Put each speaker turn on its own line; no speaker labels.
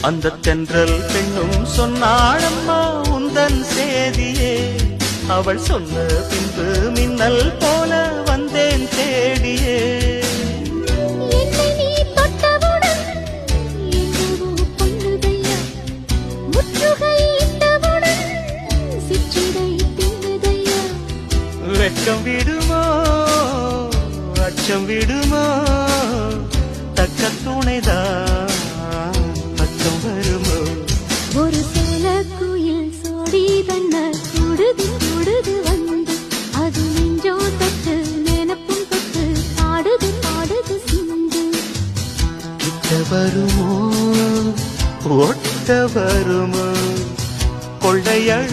அந்த தென்றல் பெண்ணும் சொன்னாளம்மா உந்தன் சேதியே. அவள் சொன்ன பின்பு மின்னல் போல வந்தேன் தேடியே. வெட்கம் விடுமோ அச்சம் விடுமோ தக்க துணைதான் பக்கம் வருமோ.
ஒரு சில குயில் சோடி தன்ன தொடுது தொடுது வந்து அது நெஞ்சோ தொட்டு நினப்பும் தொட்டு பாடுது பாடுது சிந்து.
கிட்ட வருமோ ஒட்ட வருமோ கொள்ளையழ